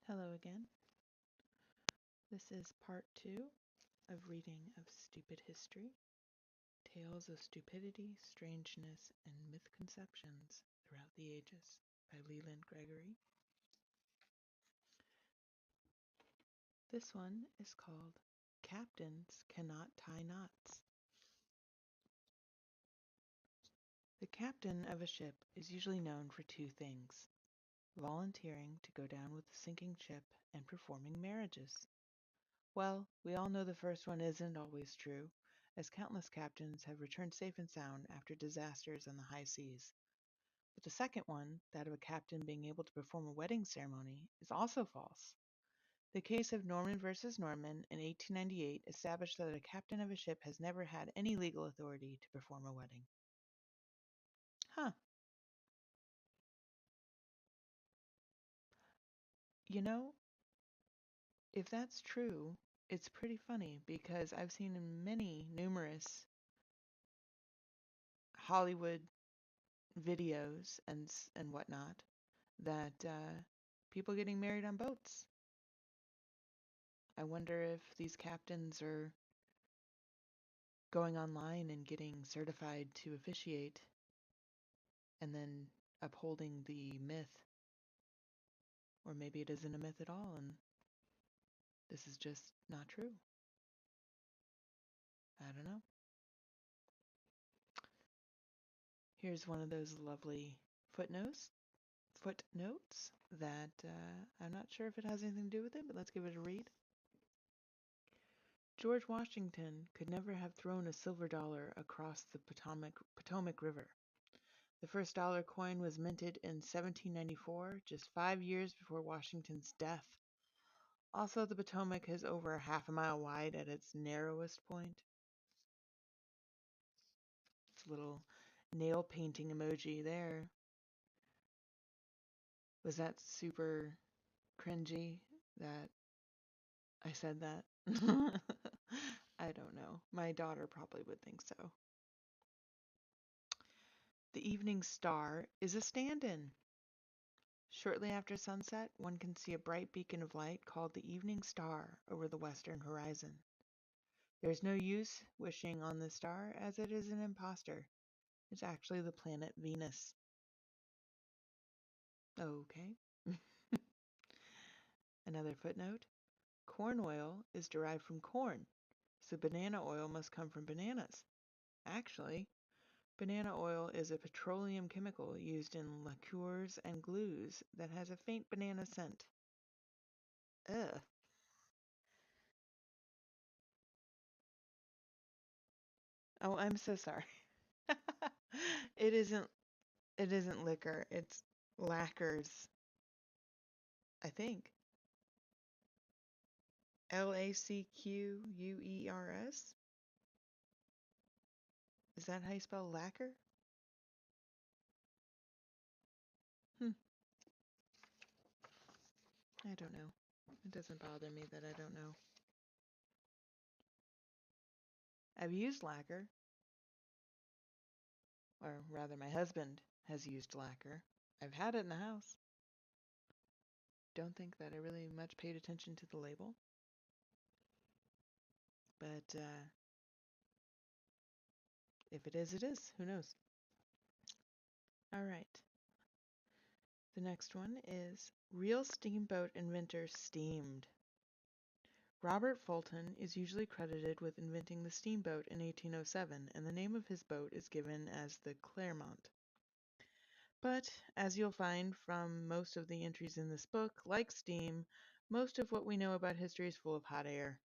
Hello again. This is part 2 of reading of Stupid History, Tales of Stupidity, Strangeness, and Misconceptions Throughout the Ages by Leland Gregory. This one is called Captains Cannot Tie Knots. The captain of a ship is usually known for two things: volunteering to go down with the sinking ship and performing marriages. Well, we all know the first one isn't always true, as countless captains have returned safe and sound after disasters on the high seas. But the second one, that of a captain being able to perform a wedding ceremony, is also false. The case of Norman versus Norman in 1898 established that a captain of a ship has never had any legal authority to perform a wedding. Huh. You know, if that's true, it's pretty funny because I've seen in numerous Hollywood videos and whatnot that people getting married on boats. I wonder if these captains are going online and getting certified to officiate and then upholding the myth. Or maybe it isn't a myth at all and this is just not true. I don't know. Here's one of those lovely footnotes that I'm not sure if it has anything to do with it, but let's give it a read. George Washington could never have thrown a silver dollar across the Potomac River. The first dollar coin was minted in 1794, just 5 years before Washington's death. Also, the Potomac is over half a mile wide at its narrowest point. It's a little nail painting emoji there. Was that super cringy that I said that? I don't know. My daughter probably would think so. The evening star is a stand-in. Shortly after sunset, one can see a bright beacon of light called the evening star over the western horizon. There is no use wishing on this star, as it is an impostor. It's actually the planet Venus. Okay. Another footnote. Corn oil is derived from corn, so banana oil must come from bananas. Actually, banana oil is a petroleum chemical used in liqueurs and glues that has a faint banana scent. Ugh. Oh, I'm so sorry. It isn't liquor, it's lacquers, I think. Lacqueurs? Is that how you spell lacquer? Hmm, I don't know. It doesn't bother me that I don't know. I've used lacquer, or rather my husband has used lacquer. I've had it in the house. Don't think that I really much paid attention to the label. But if it is, it is. Who knows? All right. The next one is real steamboat inventor steamed. Robert Fulton is usually credited with inventing the steamboat in 1807, and the name of his boat is given as the Clermont. But, as you'll find from most of the entries in this book, like steam, most of what we know about history is full of hot air.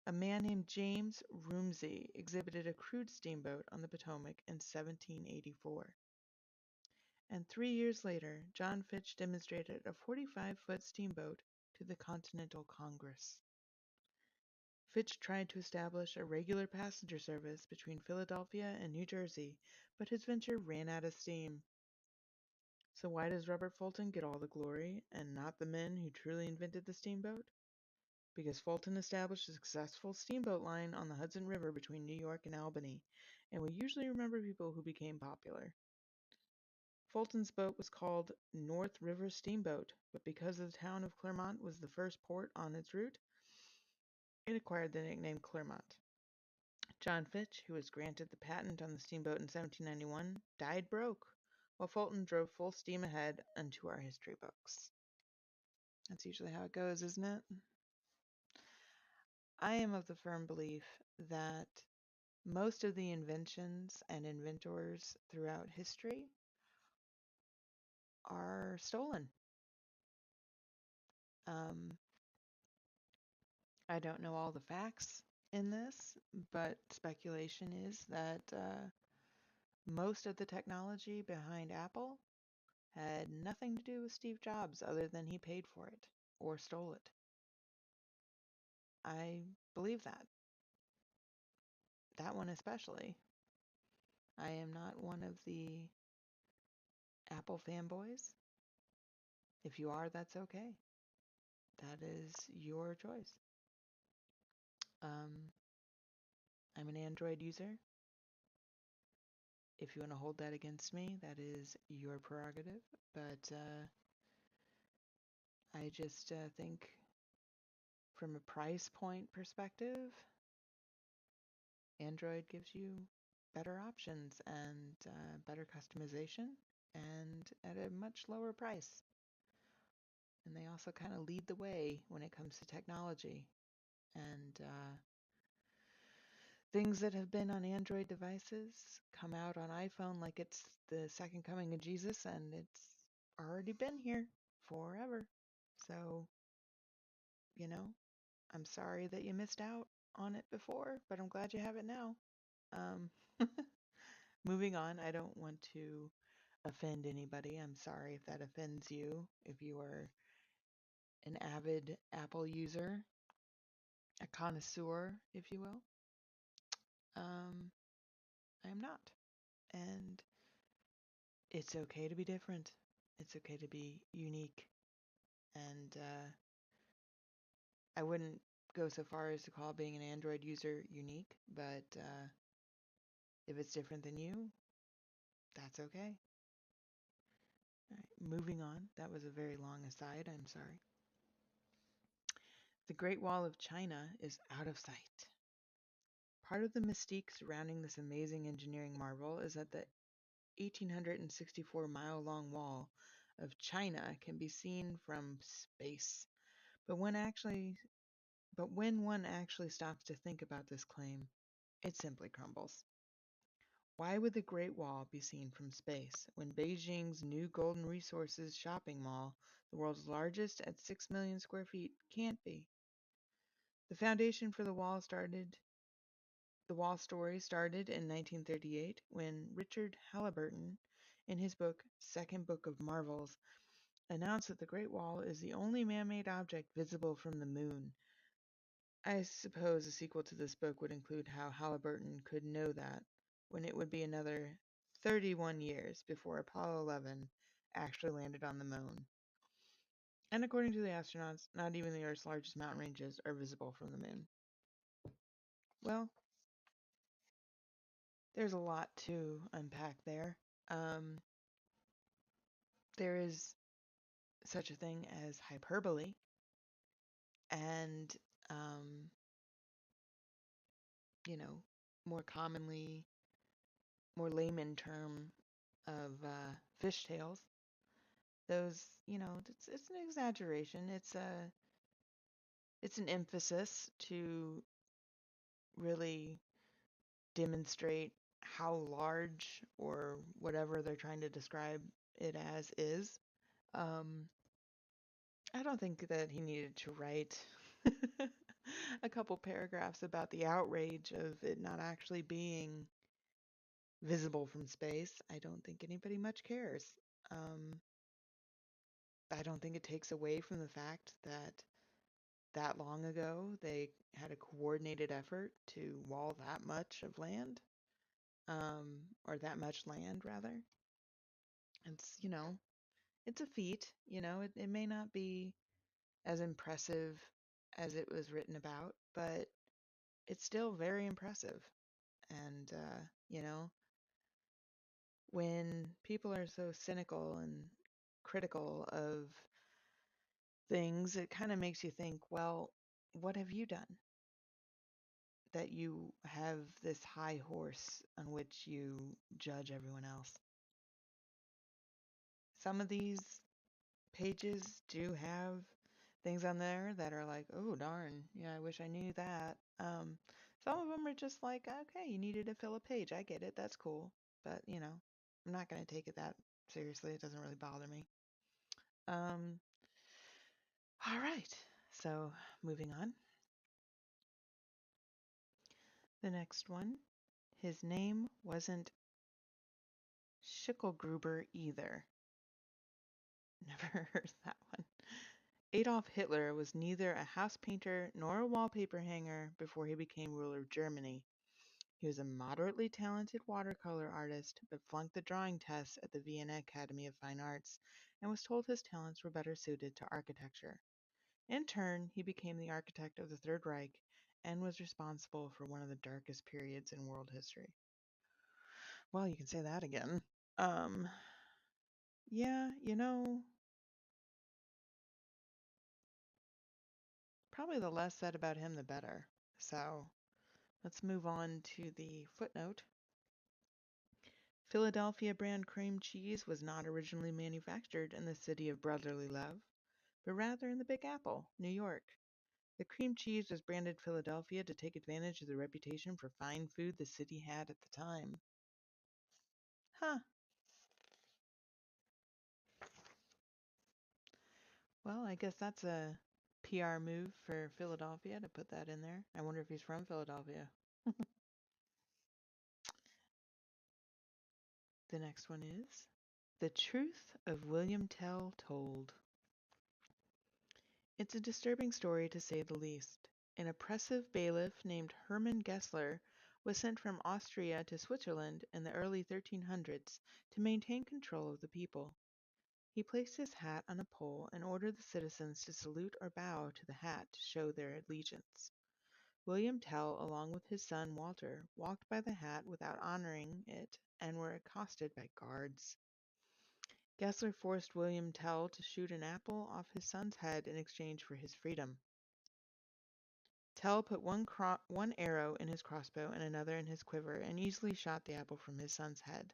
A man named James Rumsey exhibited a crude steamboat on the Potomac in 1784. And 3 years later, John Fitch demonstrated a 45-foot steamboat to the Continental Congress. Fitch tried to establish a regular passenger service between Philadelphia and New Jersey, but his venture ran out of steam. So why does Robert Fulton get all the glory, and not the men who truly invented the steamboat? Because Fulton established a successful steamboat line on the Hudson River between New York and Albany, and we usually remember people who became popular. Fulton's boat was called North River Steamboat, but because the town of Clermont was the first port on its route, it acquired the nickname Clermont. John Fitch, who was granted the patent on the steamboat in 1791, died broke, while Fulton drove full steam ahead into our history books. That's usually how it goes, isn't it? I am of the firm belief that most of the inventions and inventors throughout history are stolen. I don't know all the facts in this, but speculation is that most of the technology behind Apple had nothing to do with Steve Jobs other than he paid for it or stole it. I believe that. That one especially. I am not one of the Apple fanboys. If you are, that's okay. That is your choice. I'm an Android user. If you want to hold that against me, that is your prerogative. But I just think from a price point perspective, Android gives you better options and better customization and at a much lower price. And they also kind of lead the way when it comes to technology. And things that have been on Android devices come out on iPhone like it's the second coming of Jesus, and it's already been here forever. So, I'm sorry that you missed out on it before, but I'm glad you have it now. Um, moving on, I don't want to offend anybody. I'm sorry if that offends you. If you are an avid Apple user, a connoisseur, if you will. I'm not. And it's okay to be different. It's okay to be unique. And I wouldn't go so far as to call being an Android user unique, but if it's different than you, that's okay. All right, moving on. That was a very long aside. I'm sorry. The Great Wall of China is out of sight. Part of the mystique surrounding this amazing engineering marvel is that the 1,864-mile-long wall of China can be seen from space. But when one actually stops to think about this claim, it simply crumbles. Why would the Great Wall be seen from space when Beijing's New Golden Resources shopping mall, the world's largest at 6 million square feet, can't be? The foundation for the wall story started in 1938 when Richard Halliburton, in his book Second Book of Marvels, announced that the Great Wall is the only man-made object visible from the moon. I suppose a sequel to this book would include how Halliburton could know that, when it would be another 31 years before Apollo 11 actually landed on the moon. And according to the astronauts, not even the Earth's largest mountain ranges are visible from the moon. Well, there's a lot to unpack there. There is such a thing as hyperbole, and more commonly, more layman term of fishtails. Those, it's an exaggeration. It's an emphasis to really demonstrate how large or whatever they're trying to describe it as is. I don't think that he needed to write a couple paragraphs about the outrage of it not actually being visible from space. I don't think anybody much cares. I don't think it takes away from the fact that long ago they had a coordinated effort to wall that much of land, or that much land rather. It's, it's a feat. It may not be as impressive as it was written about, but it's still very impressive. And, when people are so cynical and critical of things, it kind of makes you think, well, what have you done that you have this high horse on which you judge everyone else? Some of these pages do have things on there that are like, oh, darn, yeah, I wish I knew that. Some of them are just like, okay, you needed to fill a page. I get it. That's cool. But, I'm not going to take it that seriously. It doesn't really bother me. Um, all right. So, moving on. The next one. His name wasn't Schicklgruber either. Never heard that one. Adolf Hitler was neither a house painter nor a wallpaper hanger before he became ruler of Germany. He was a moderately talented watercolor artist, but flunked the drawing tests at the Vienna Academy of Fine Arts and was told his talents were better suited to architecture. In turn, he became the architect of the Third Reich and was responsible for one of the darkest periods in world history. Well, you can say that again. Um, yeah, probably the less said about him, the better. So let's move on to the footnote. Philadelphia brand cream cheese was not originally manufactured in the city of brotherly love, but rather in the Big Apple, New York. The cream cheese was branded Philadelphia to take advantage of the reputation for fine food the city had at the time. Huh. Well, I guess that's a PR move for Philadelphia to put that in there. I wonder if he's from Philadelphia. The next one is The Truth of William Tell Told. It's a disturbing story to say the least. An oppressive bailiff named Hermann Gessler was sent from Austria to Switzerland in the early 1300s to maintain control of the people. He placed his hat on a pole and ordered the citizens to salute or bow to the hat to show their allegiance. William Tell, along with his son Walter, walked by the hat without honoring it and were accosted by guards. Gessler forced William Tell to shoot an apple off his son's head in exchange for his freedom. Tell put one arrow in his crossbow and another in his quiver, and easily shot the apple from his son's head.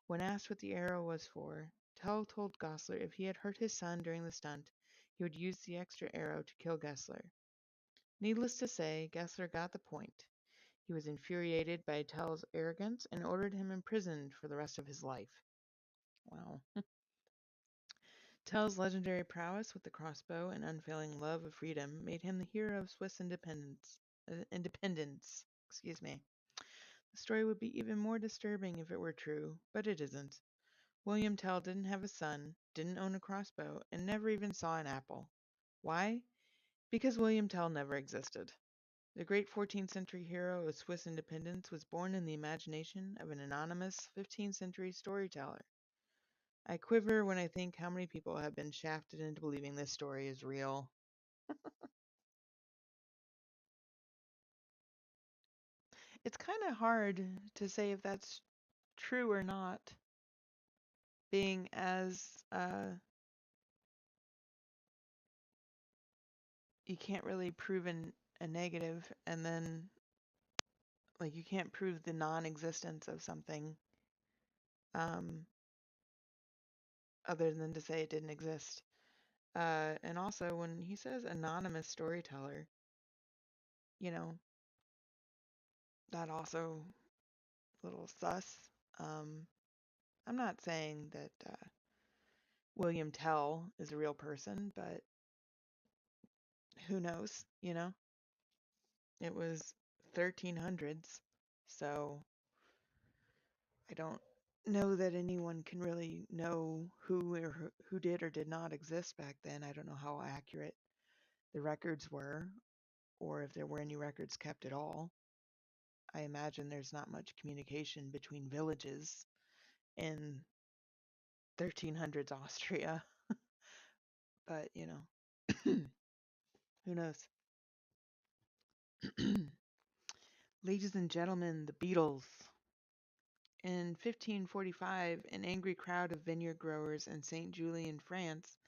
When asked what the arrow was for, Tell told Gessler if he had hurt his son during the stunt, he would use the extra arrow to kill Gessler. Needless to say, Gessler got the point. He was infuriated by Tell's arrogance and ordered him imprisoned for the rest of his life. Wow. Tell's legendary prowess with the crossbow and unfailing love of freedom made him the hero of Swiss independence. Excuse me. The story would be even more disturbing if it were true, but it isn't. William Tell didn't have a son, didn't own a crossbow, and never even saw an apple. Why? Because William Tell never existed. The great 14th century hero of Swiss independence was born in the imagination of an anonymous 15th century storyteller. I quiver when I think how many people have been shafted into believing this story is real. It's kind of hard to say if that's true or not, being as you can't really prove a negative, and then like you can't prove the non-existence of something um, other than to say it didn't exist. And also, when he says anonymous storyteller, you know, that also a little sus. Um, I'm not saying that William Tell is a real person, but who knows, It was 1300s, so I don't know that anyone can really know who did or did not exist back then. I don't know how accurate the records were, or if there were any records kept at all. I imagine there's not much communication between villages in 1300s Austria, but who knows? Ladies and gentlemen, the Beatles. In 1545, an angry crowd of vineyard growers in St. Julien, France,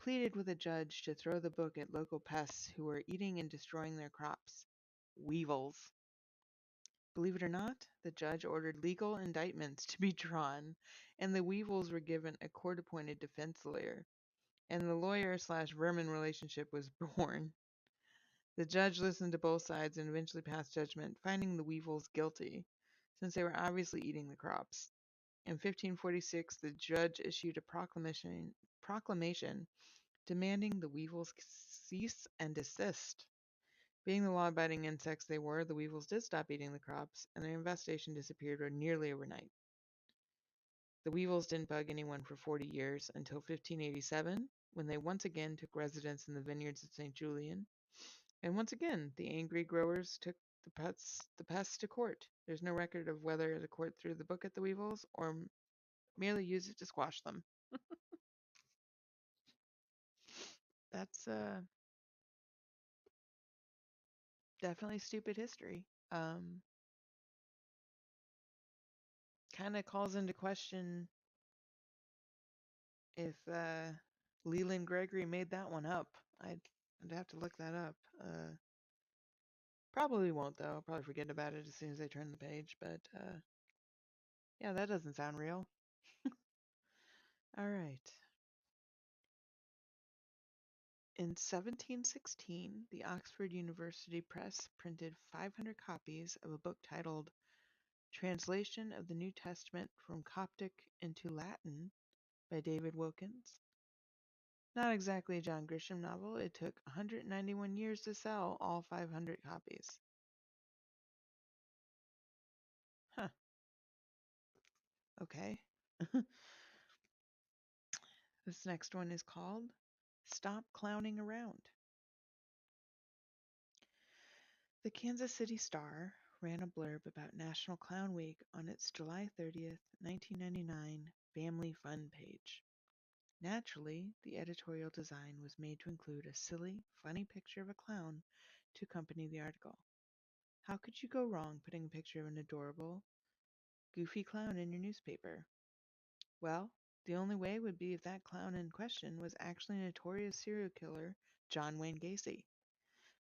pleaded with a judge to throw the book at local pests who were eating and destroying their crops. Weevils. Believe it or not, the judge ordered legal indictments to be drawn, and the Weevils were given a court-appointed defense lawyer, and the lawyer/vermin relationship was born. The judge listened to both sides and eventually passed judgment, finding the Weevils guilty, since they were obviously eating the crops. In 1546, the judge issued a proclamation demanding the Weevils cease and desist. Being the law-abiding insects they were, the Weevils did stop eating the crops, and their infestation disappeared nearly overnight. The Weevils didn't bug anyone for 40 years until 1587, when they once again took residence in the vineyards of St. Julien. And once again, the angry growers took the pests to court. There's no record of whether the court threw the book at the Weevils or merely used it to squash them. That's definitely stupid history. Kind of calls into question if Leland Gregory made that one up. I'd have to look that up. Probably won't, though. I'll probably forget about it as soon as I turn the page. But yeah, that doesn't sound real. All right. In 1716, the Oxford University Press printed 500 copies of a book titled Translation of the New Testament from Coptic into Latin by David Wilkins. Not exactly a John Grisham novel, it took 191 years to sell all 500 copies. Huh. Okay. This next one is called Stop Clowning Around. The Kansas City Star ran a blurb about National Clown Week on its July 30th, 1999 Family Fun page. Naturally, the editorial design was made to include a silly, funny picture of a clown to accompany the article. How could you go wrong putting a picture of an adorable, goofy clown in your newspaper? Well, the only way would be if that clown in question was actually a notorious serial killer, John Wayne Gacy.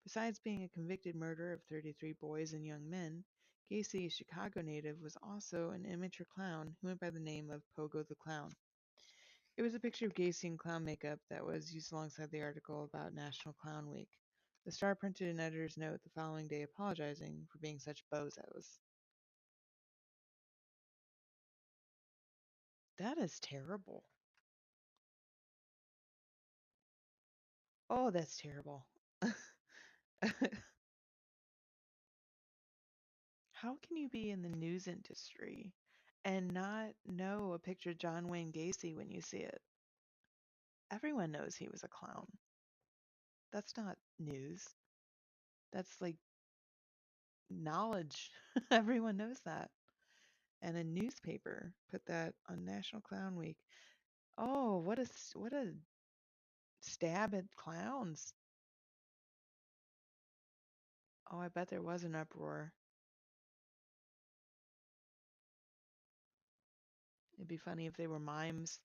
Besides being a convicted murderer of 33 boys and young men, Gacy, a Chicago native, was also an amateur clown who went by the name of Pogo the Clown. It was a picture of Gacy in clown makeup that was used alongside the article about National Clown Week. The Star printed an editor's note the following day apologizing for being such bozos. That is terrible. Oh, that's terrible. How can you be in the news industry and not know a picture of John Wayne Gacy when you see it? Everyone knows he was a clown. That's not news. That's like knowledge. Everyone knows that. And a newspaper put that on National Clown Week. Oh, what a stab at clowns. Oh, I bet there was an uproar. It'd be funny if they were mimes.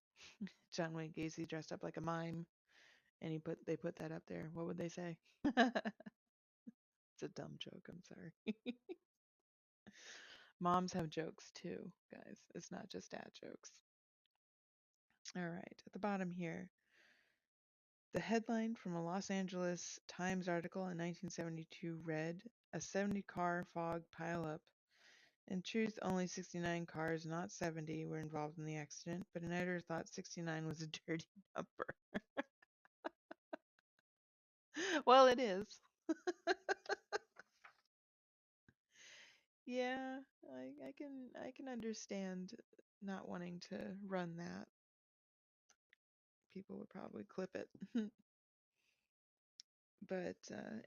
John Wayne Gacy dressed up like a mime, and they put that up there. What would they say? It's a dumb joke. I'm sorry. Moms have jokes too, guys. It's not just dad jokes. All right, at the bottom here, the headline from a Los Angeles Times article in 1972 read, "A 70-car fog pileup." In truth, only 69 cars, not 70, were involved in the accident, but an editor thought 69 was a dirty number. Well, it is. Yeah, I can understand not wanting to run that. People would probably clip it. But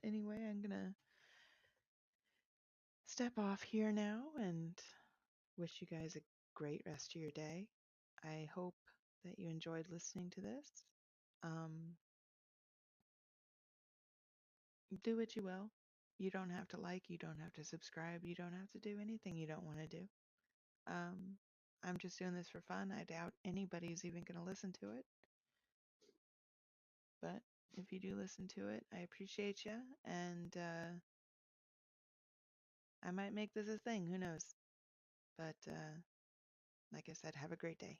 anyway, I'm gonna step off here now and wish you guys a great rest of your day. I hope that you enjoyed listening to this. Um, do what you will. You don't have to like, you don't have to subscribe, you don't have to do anything you don't want to do. I'm just doing this for fun. I doubt anybody's even going to listen to it. But if you do listen to it, I appreciate you. And I might make this a thing. Who knows? But like I said, have a great day.